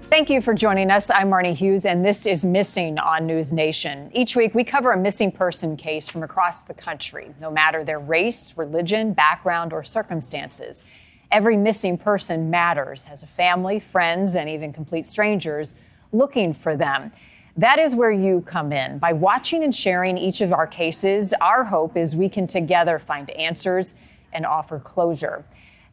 Thank you for joining us. I'm Marni Hughes, and this is Missing on NewsNation. Each week, we cover a missing person case from across the country, no matter their race, religion, background, or circumstances. Every missing person matters as a family, friends, and even complete strangers looking for them. That is where you come in. By watching and sharing each of our cases, our hope is we can together find answers and offer closure.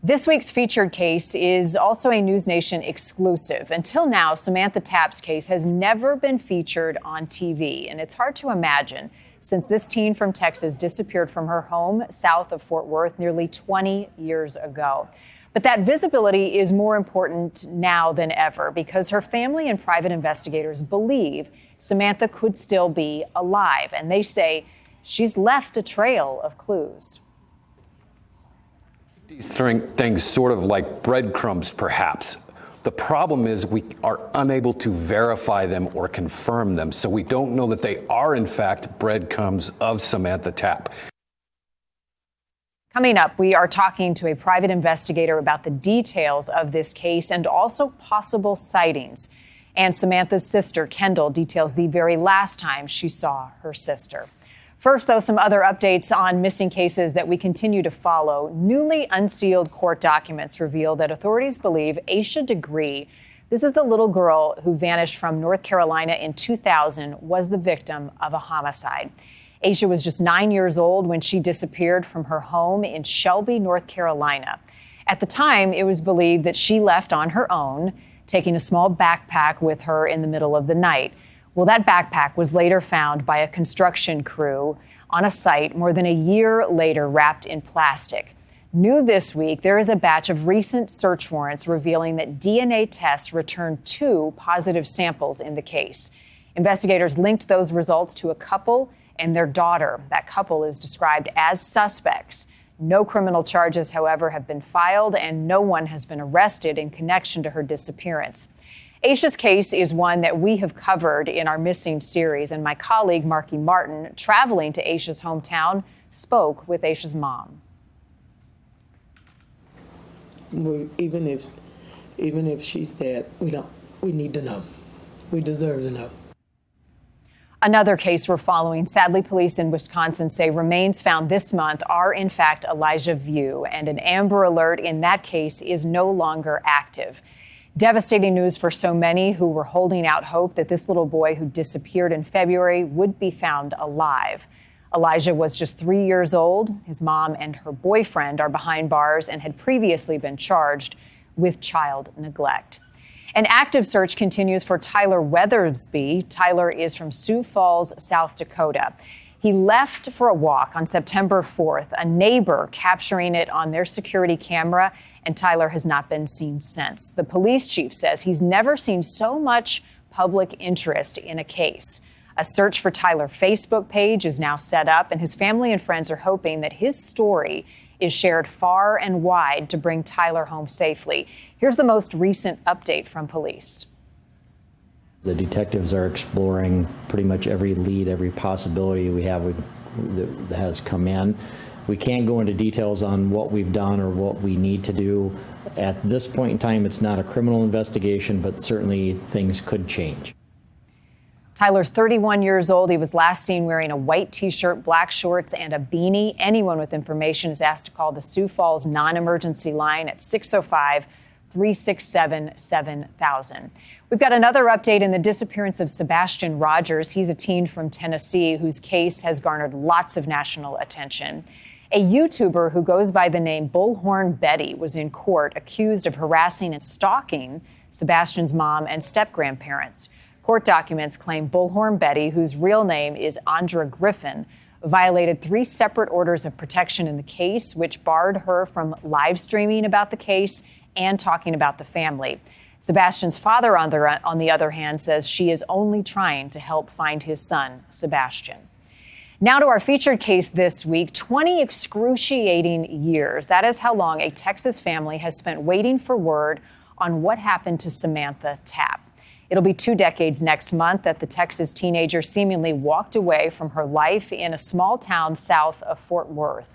This week's featured case is also a NewsNation exclusive. Until now, Samantha Tapp's case has never been featured on TV, and it's hard to imagine since this teen from Texas disappeared from her home south of Fort Worth nearly 20 years ago. But that visibility is more important now than ever because her family and private investigators believe Samantha could still be alive, and they say she's left a trail of clues. These things sort of like breadcrumbs, perhaps. The problem is we are unable to verify them or confirm them, so we don't know that they are, in fact, breadcrumbs of Samantha Tapp. Coming up, we are talking to a private investigator about the details of this case and also possible sightings. And Samantha's sister, Kendall, details the very last time she saw her sister. First, though, some other updates on missing cases that we continue to follow. Newly unsealed court documents reveal that authorities believe Aisha Degree, this is the little girl who vanished from North Carolina in 2000, was the victim of a homicide. Aisha was just 9 years old when she disappeared from her home in Shelby, North Carolina. At the time, it was believed that she left on her own, taking a small backpack with her in the middle of the night. Well, that backpack was later found by a construction crew on a site more than a year later, wrapped in plastic. New this week, there is a batch of recent search warrants revealing that DNA tests returned 2 positive samples in the case. Investigators linked those results to a couple and their daughter. That couple is described as suspects. No criminal charges, however, have been filed, and no one has been arrested in connection to her disappearance. Aisha's case is one that we have covered in our Missing series, and my colleague, Marky Martin, traveling to Aisha's hometown, spoke with Aisha's mom. Even if she's dead, we need to know. We deserve to know. Another case we're following, sadly, police in Wisconsin say remains found this month are, in fact, Elijah View, and an Amber Alert in that case is no longer active. Devastating news for so many who were holding out hope that this little boy who disappeared in February would be found alive. Elijah was just 3 years old. His mom and her boyfriend are behind bars and had previously been charged with child neglect. An active search continues for Tyler Weathersby. Tyler is from Sioux Falls, South Dakota. He left for a walk on September 4th, a neighbor capturing it on their security camera, and Tyler has not been seen since. The police chief says he's never seen so much public interest in a case. A search for Tyler's Facebook page is now set up, and his family and friends are hoping that his story is shared far and wide to bring Tyler home safely. Here's the most recent update from police. The detectives are exploring pretty much every lead, every possibility we have that has come in. We can't go into details on what we've done or what we need to do. At this point in time, it's not a criminal investigation, but certainly things could change. Tyler's 31 years old. He was last seen wearing a white T-shirt, black shorts, and a beanie. Anyone with information is asked to call the Sioux Falls non-emergency line at 605-367-7000. We've got another update in the disappearance of Sebastian Rogers. He's a teen from Tennessee whose case has garnered lots of national attention. A YouTuber who goes by the name Bullhorn Betty was in court accused of harassing and stalking Sebastian's mom and step-grandparents. Court documents claim Bullhorn Betty, whose real name is Andra Griffin, violated 3 separate orders of protection in the case, which barred her from live streaming about the case and talking about the family. Sebastian's father, on the other hand, says she is only trying to help find his son, Sebastian. Now to our featured case this week, 20 excruciating years. That is how long a Texas family has spent waiting for word on what happened to Samantha Tapp. It'll be 2 decades next month that the Texas teenager seemingly walked away from her life in a small town south of Fort Worth.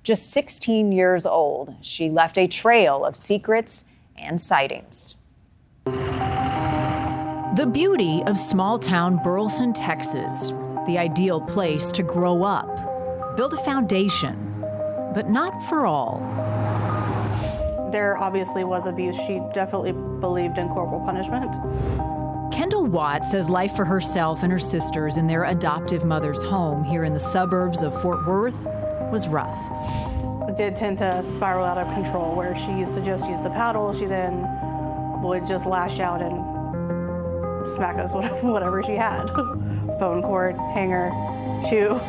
Just 16 years old, she left a trail of secrets and sightings. The beauty of small-town Burleson, Texas, the ideal place to grow up, build a foundation, but not for all. There obviously was abuse. She definitely believed in corporal punishment. Kendall Watts says life for herself and her sisters in their adoptive mother's home here in the suburbs of Fort Worth was rough. It did tend to spiral out of control, where she used to just use the paddle. She then would just lash out and smack us with whatever she had. Phone cord, hanger, shoe.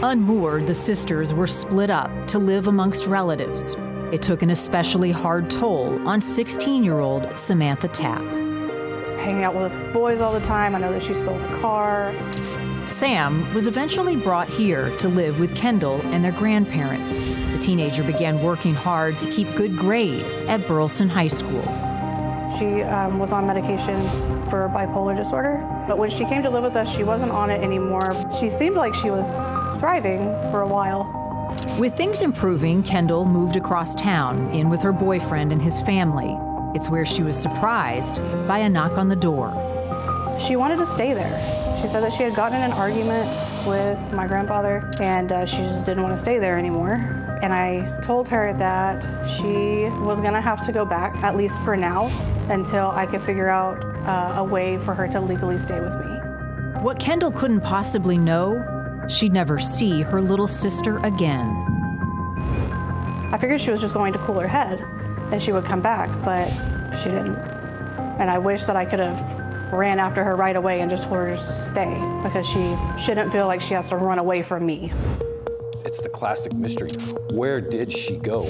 Unmoored, the sisters were split up to live amongst relatives. It took an especially hard toll on 16-year-old Samantha Tapp. Hanging out with boys all the time. I know that she stole a car. Sam was eventually brought here to live with Kendall and their grandparents. The teenager began working hard to keep good grades at Burleson High School. She was on medication for bipolar disorder, but when she came to live with us, she wasn't on it anymore. She seemed like she was thriving for a while. With things improving, Kendall moved across town, in with her boyfriend and his family. It's where she was surprised by a knock on the door. She wanted to stay there. She said that she had gotten in an argument with my grandfather, and she just didn't want to stay there anymore. And I told her that she was gonna have to go back, at least for now, until I could figure out a way for her to legally stay with me. What Kendall couldn't possibly know, she'd never see her little sister again. I figured she was just going to cool her head and she would come back, but she didn't. And I wish that I could have ran after her right away and just told her to stay, because she shouldn't feel like she has to run away from me. It's the classic mystery. Where did she go?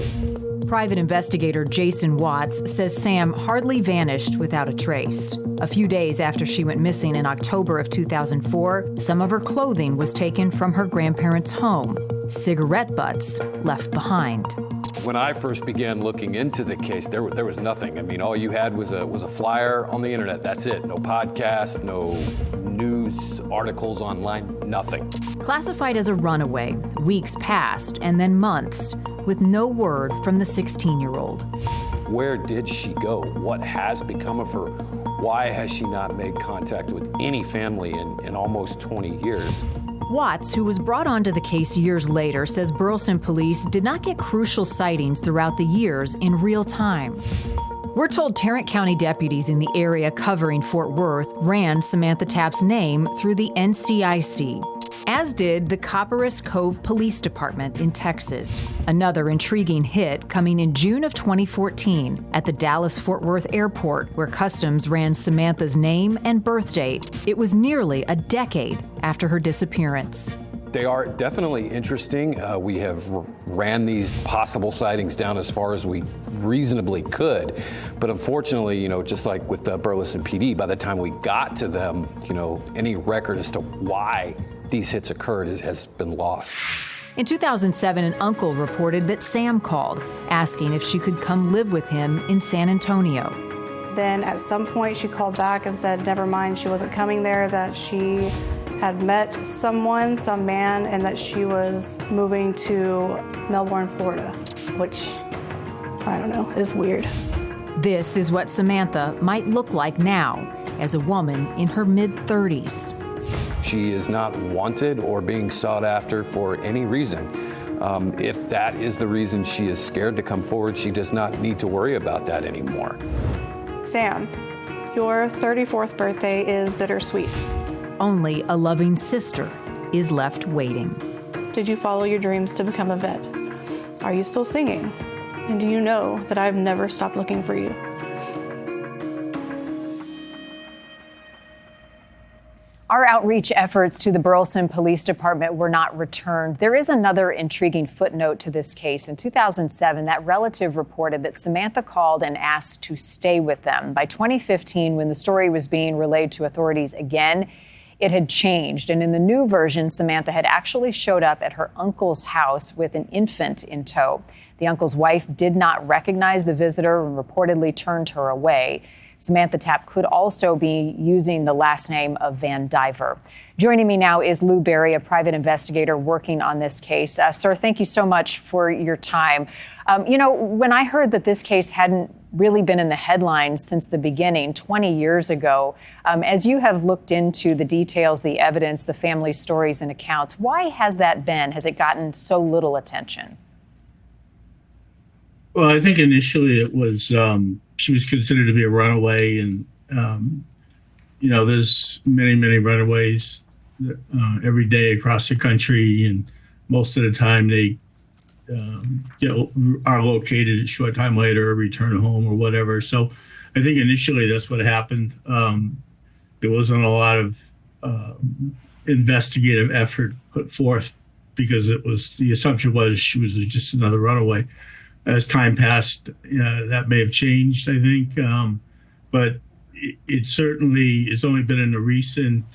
Private investigator Jason Watts says Sam hardly vanished without a trace. A few days after she went missing in October of 2004, some of her clothing was taken from her grandparents' home. Cigarette butts left behind. When I first began looking into the case, there was nothing. I mean, all you had was a flyer on the internet. That's it. No podcast, no news articles online, nothing. Classified as a runaway, weeks passed and then months, with no word from the 16-year-old. Where did she go? What has become of her? Why has she not made contact with any family in almost 20 years? Watts, who was brought onto the case years later, says Burleson police did not get crucial sightings throughout the years in real time. We're told Tarrant County deputies in the area covering Fort Worth ran Samantha Tapp's name through the NCIC, as did the Copperas Cove Police Department in Texas. Another intriguing hit coming in June of 2014 at the Dallas-Fort Worth Airport, where Customs ran Samantha's name and birth date. It was nearly a decade after her disappearance. They are definitely interesting. We have ran these possible sightings down as far as we reasonably could. But unfortunately, just like with the Burleson PD, by the time we got to them, any record as to why these hits occurred has been lost. In 2007, an uncle reported that Sam called, asking if she could come live with him in San Antonio. Then at some point she called back and said, never mind, she wasn't coming there, that she had met some man, and that she was moving to Melbourne, Florida, which, I don't know, is weird. This is what Samantha might look like now, as a woman in her mid-30s. She is not wanted or being sought after for any reason. If that is the reason she is scared to come forward, she does not need to worry about that anymore. Sam, your 34th birthday is bittersweet. Only a loving sister is left waiting. Did you follow your dreams to become a vet? Are you still singing? And do you know that I've never stopped looking for you? Our outreach efforts to the Burleson Police Department were not returned. There is another intriguing footnote to this case. In 2007, that relative reported that Samantha called and asked to stay with them. By 2015, when the story was being relayed to authorities again, it had changed. And in the new version, Samantha had actually showed up at her uncle's house with an infant in tow. The uncle's wife did not recognize the visitor and reportedly turned her away. Samantha Tapp could also be using the last name of Van Diver. Joining me now is Lou Berry, a private investigator working on this case. Sir, thank you so much for your time. When I heard that this case hadn't really been in the headlines since the beginning, 20 years ago. As you have looked into the details, the evidence, the family stories and accounts, why has that been? Has it gotten so little attention? Well, I think initially it was she was considered to be a runaway, and there's many runaways every day across the country, and most of the time they are located a short time later or return home or whatever. So I think initially that's what happened. There wasn't a lot of investigative effort put forth because the assumption was she was just another runaway. As time passed, that may have changed, I think. But it's only been in the recent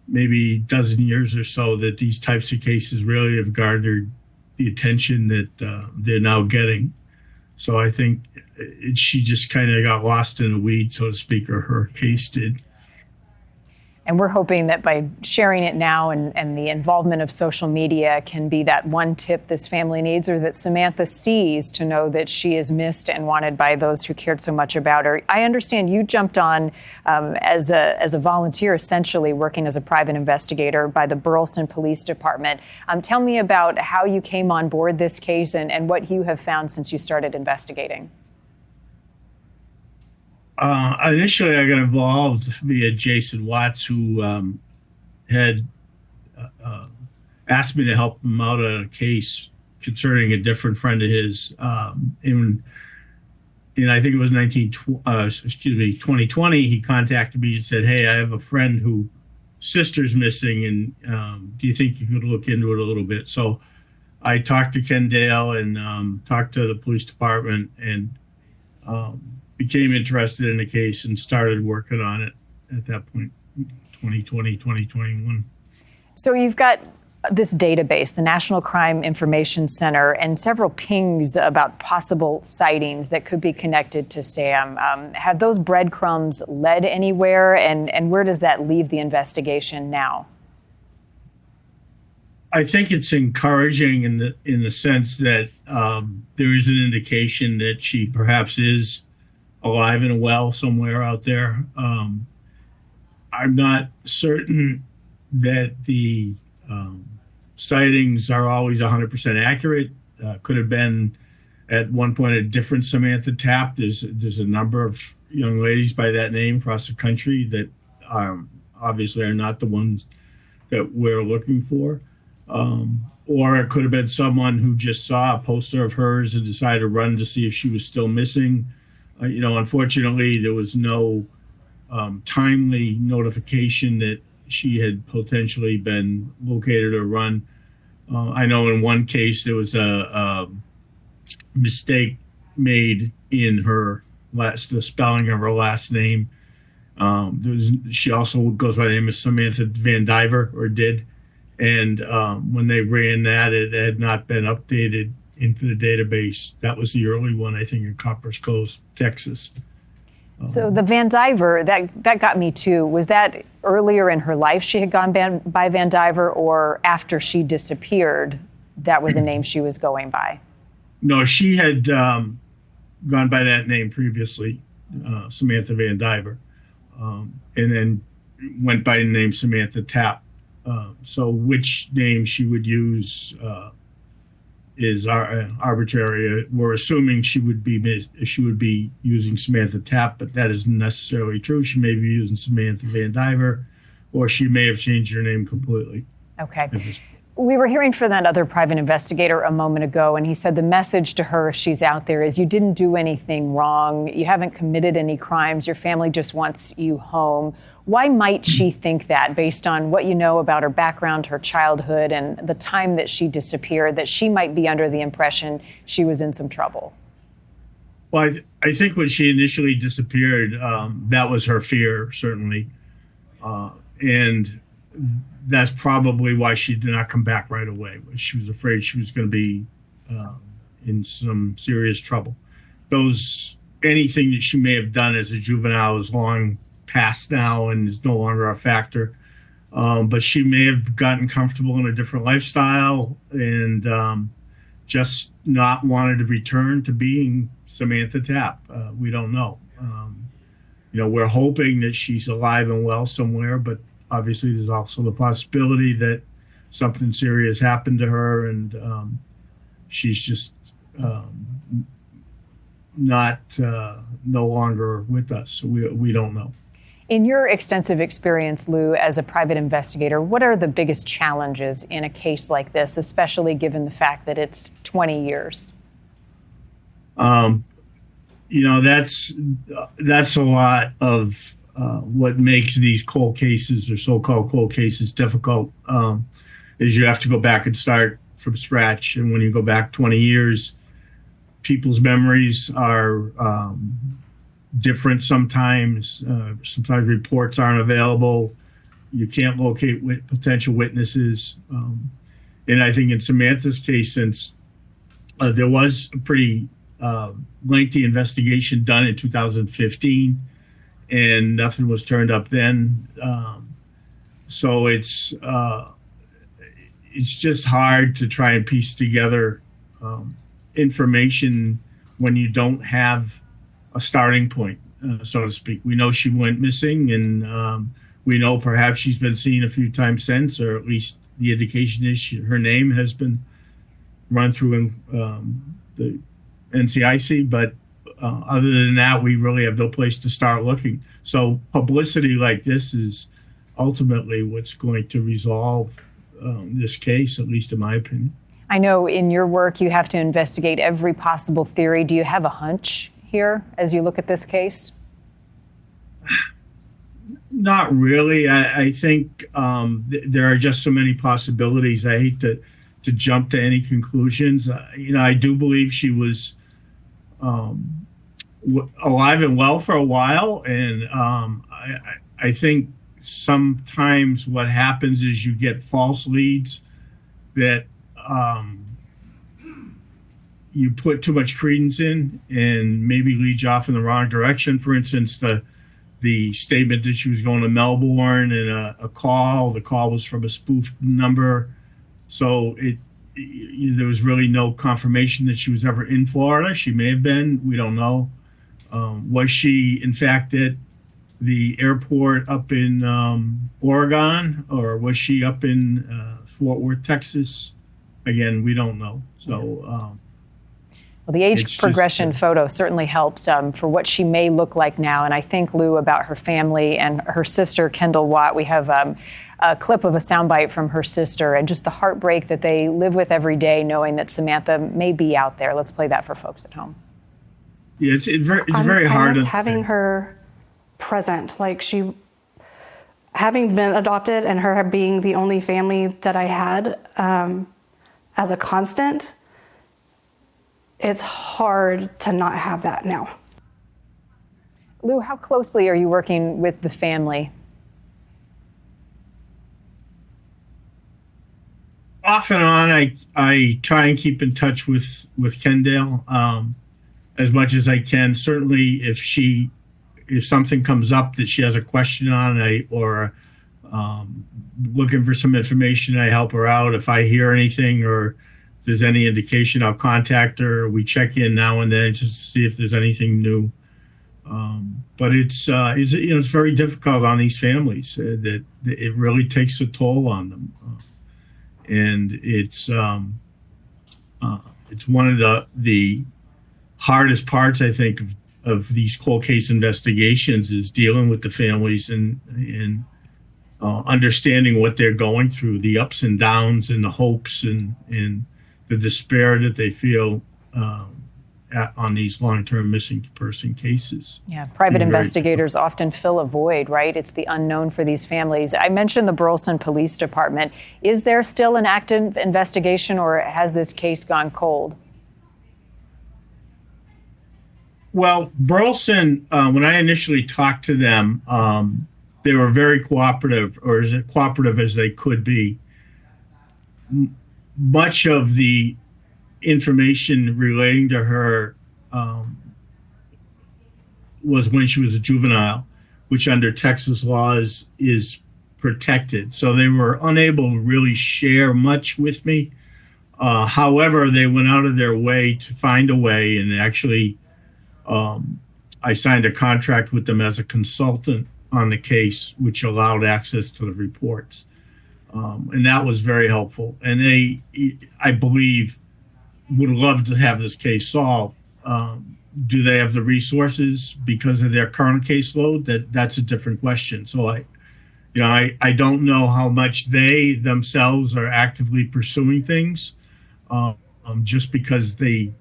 maybe dozen years or so that these types of cases really have garnered the attention that they're now getting. So I think she just kind of got lost in the weeds, so to speak, or her case did. And we're hoping that by sharing it now and the involvement of social media can be that one tip this family needs, or that Samantha sees to know that she is missed and wanted by those who cared so much about her. I understand you jumped on as a volunteer, essentially working as a private investigator by the Burleson Police Department. Tell me about how you came on board this case and what you have found since you started investigating. Initially, I got involved via Jason Watts, who had asked me to help him out on a case concerning a different friend of his. In I think it was 2020, he contacted me and said, "Hey, I have a friend whose sister's missing, and do you think you could look into it a little bit?" So I talked to Ken Dale and talked to the police department and became interested in the case and started working on it at that point, 2020, 2021. So you've got this database, the National Crime Information Center, and several pings about possible sightings that could be connected to Sam. Have those breadcrumbs led anywhere, and where does that leave the investigation now? I think it's encouraging in the sense that there is an indication that she perhaps is alive and well somewhere out there. I'm not certain that the sightings are always 100% accurate. Could have been at one point a different Samantha Tapp. There's a number of young ladies by that name across the country that obviously are not the ones that we're looking for. Or it could have been someone who just saw a poster of hers and decided to run to see if she was still missing. Unfortunately, there was no timely notification that she had potentially been located or run. I know in one case there was a mistake made in the spelling of her last name. She also goes by the name of Samantha Van Diver, or did. And when they ran that, it had not been updated into the database. That was the early one, I think, in Copper's Cove, Texas. So the Van Diver, that got me too. Was that earlier in her life she had gone by Van Diver, or after she disappeared, that was a name she was going by? No, she had gone by that name previously, Samantha Van Diver, and then went by the name Samantha Tapp. So which name she would use is arbitrary. We're assuming she would be using Samantha Tapp, but that isn't necessarily true. She may be using Samantha Van Diver, or she may have changed her name completely. Okay. We were hearing from that other private investigator a moment ago, and he said the message to her, if she's out there, is you didn't do anything wrong. You haven't committed any crimes. Your family just wants you home. Why might she think that, based on what you know about her background, her childhood, and the time that she disappeared, that she might be under the impression she was in some trouble? Well, I think when she initially disappeared, that was her fear, certainly. And that's probably why she did not come back right away. She was afraid she was going to be in some serious trouble. Anything that she may have done as a juvenile is long past now and is no longer a factor. But she may have gotten comfortable in a different lifestyle and just not wanted to return to being Samantha Tapp. We don't know. We're hoping that she's alive and well somewhere, but obviously there's also the possibility that something serious happened to her and she's just not no longer with us. So we don't know. In your extensive experience, Lou, as a private investigator, what are the biggest challenges in a case like this, especially given the fact that it's 20 years? That's a lot of what makes these cold cases or so-called cold cases difficult. Is you have to go back and start from scratch, and when you go back 20 years, people's memories are different sometimes. Sometimes reports aren't available. You can't locate potential witnesses. And I think in Samantha's case, since there was a pretty lengthy investigation done in 2015 and nothing was turned up then. So it's just hard to try and piece together information when you don't have a starting point, so to speak. We know she went missing, and we know perhaps she's been seen a few times since, or at least the indication is her name has been run through the NCIC. But other than that, we really have no place to start looking. So publicity like this is ultimately what's going to resolve this case, at least in my opinion. I know in your work you have to investigate every possible theory. Do you have a hunch here as you look at this case? Not really. I think there are just so many possibilities. I hate to jump to any conclusions. I do believe she was alive and well for a while, and I think sometimes what happens is you get false leads that you put too much credence in and maybe lead you off in the wrong direction. For instance, the statement that she was going to Melbourne and the call was from a spoofed number. So there was really no confirmation that she was ever in Florida. She may have been, we don't know. Was she in fact at the airport up in Oregon, or was she up in Fort Worth, Texas? Again, we don't know. So well, the age progression photo certainly helps for what she may look like now. And I think, Lou, about her family and her sister, Kendall Watt. We have a clip of a soundbite from her sister and just the heartbreak that they live with every day, knowing that Samantha may be out there. Let's play that for folks at home. Yeah, it's very hard. I miss having her present, like she having been adopted and her being the only family that I had as a constant. It's hard to not have that now. Lou, how closely are you working with the family? Off and on, I try and keep in touch with Kendall as much as I can. Certainly, if something comes up that she has a question on, or looking for some information, I help her out. If I hear anything or if there's any indication, I'll contact her. We check in now and then just to see if there's anything new. But it's very difficult on these families. That it really takes a toll on them, and it's one of the hardest parts, I think, of these cold case investigations is dealing with the families and understanding what they're going through, the ups and downs and the hopes and the despair that they feel on these long-term missing person cases. Yeah, private investigators often fill a void, right? It's the unknown for these families. I mentioned the Burleson Police Department. Is there still an active investigation, or has this case gone cold? Well, Burleson, when I initially talked to them, they were very cooperative, or as cooperative as they could be. Much of the information relating to her was when she was a juvenile, which under Texas law is protected. So they were unable to really share much with me. However, they went out of their way to find a way, and actually, I signed a contract with them as a consultant on the case, which allowed access to the reports. And that was very helpful. And they, I believe, would love to have this case solved. Do they have the resources because of their current caseload? That's a different question. So I don't know how much they themselves are actively pursuing things, just because they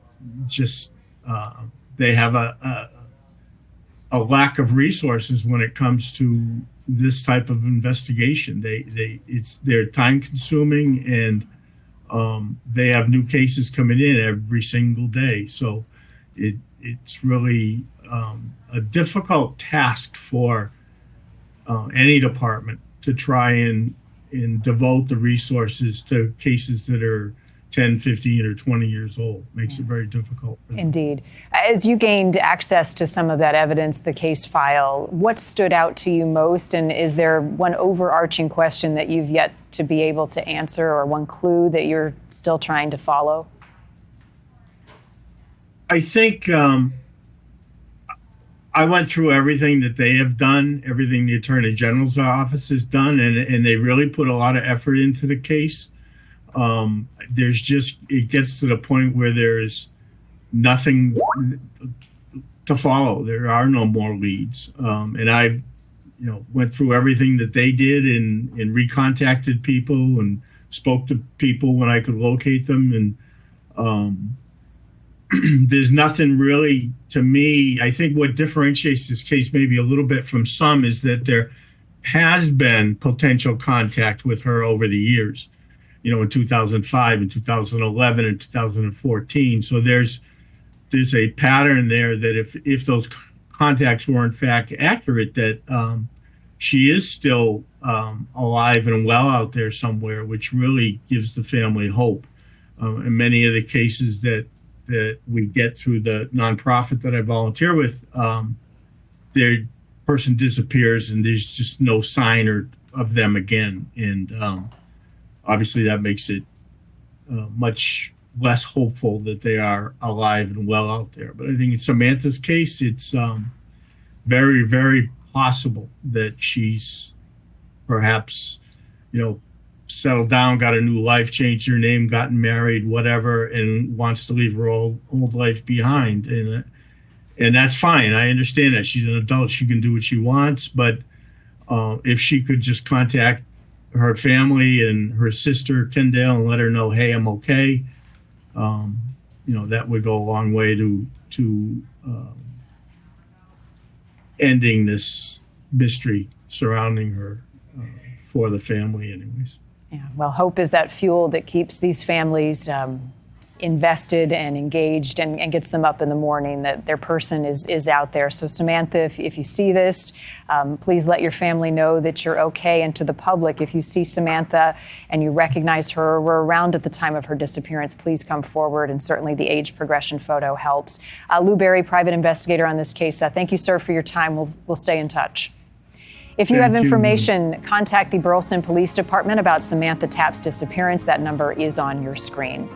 have a lack of resources when it comes to this type of investigation. They're time consuming, and they have new cases coming in every single day. So it's really a difficult task for any department to try and devote the resources to cases that are 10, 15, or 20 years old. Makes it very difficult. Indeed. As you gained access to some of that evidence, the case file, what stood out to you most? And is there one overarching question that you've yet to be able to answer, or one clue that you're still trying to follow? I think I went through everything that they have done, everything the Attorney General's office has done, and they really put a lot of effort into the case. It gets to the point where there's nothing to follow. There are no more leads. And I, went through everything that they did and recontacted people and spoke to people when I could locate them. And there's nothing really, to me. I think what differentiates this case maybe a little bit from some is that there has been potential contact with her over the years. In 2005 and 2011 and 2014. So there's a pattern there that if those contacts were in fact accurate, that she is still alive and well out there somewhere, which really gives the family hope. In many of the cases that we get through the nonprofit that I volunteer with, their person disappears and there's just no sign of them again. And obviously, that makes it much less hopeful that they are alive and well out there. But I think in Samantha's case, it's very, very possible that she's perhaps, settled down, got a new life, changed her name, gotten married, whatever, and wants to leave her old life behind. And that's fine. I understand that. She's an adult. She can do what she wants. But if she could just contact her family and her sister Kendall and let her know, hey, I'm okay. That would go a long way to ending this mystery surrounding her for the family, anyways. Yeah. Well, hope is that fuel that keeps these families invested and engaged and gets them up in the morning, that their person is out there. So Samantha, if you see this, please let your family know that you're okay. And to the public, if you see Samantha and you recognize her or were around at the time of her disappearance, please come forward. And certainly the age progression photo helps. Lou Berry, private investigator on this case. Thank you, sir, for your time. We'll stay in touch. If you have information, contact the Burleson Police Department about Samantha Tapp's disappearance. That number is on your screen.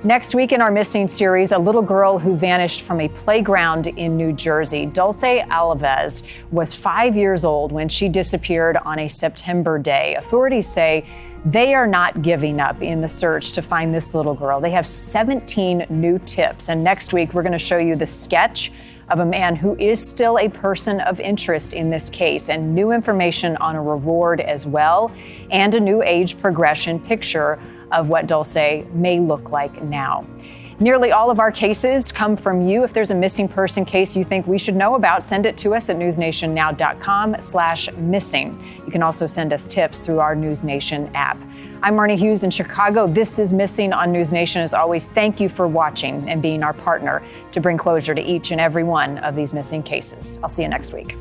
Next week in our Missing series, a little girl who vanished from a playground in New Jersey. Dulce Alves was 5 years old when she disappeared on a September day. Authorities say they are not giving up in the search to find this little girl. They have 17 new tips. And next week, we're going to show you the sketch of a man who is still a person of interest in this case, and new information on a reward as well, and a new age progression picture of what Dulce may look like now. Nearly all of our cases come from you. If there's a missing person case you think we should know about, send it to us at newsnationnow.com/missing. You can also send us tips through our NewsNation app. I'm Marni Hughes in Chicago. This is Missing on NewsNation. As always, thank you for watching and being our partner to bring closure to each and every one of these missing cases. I'll see you next week.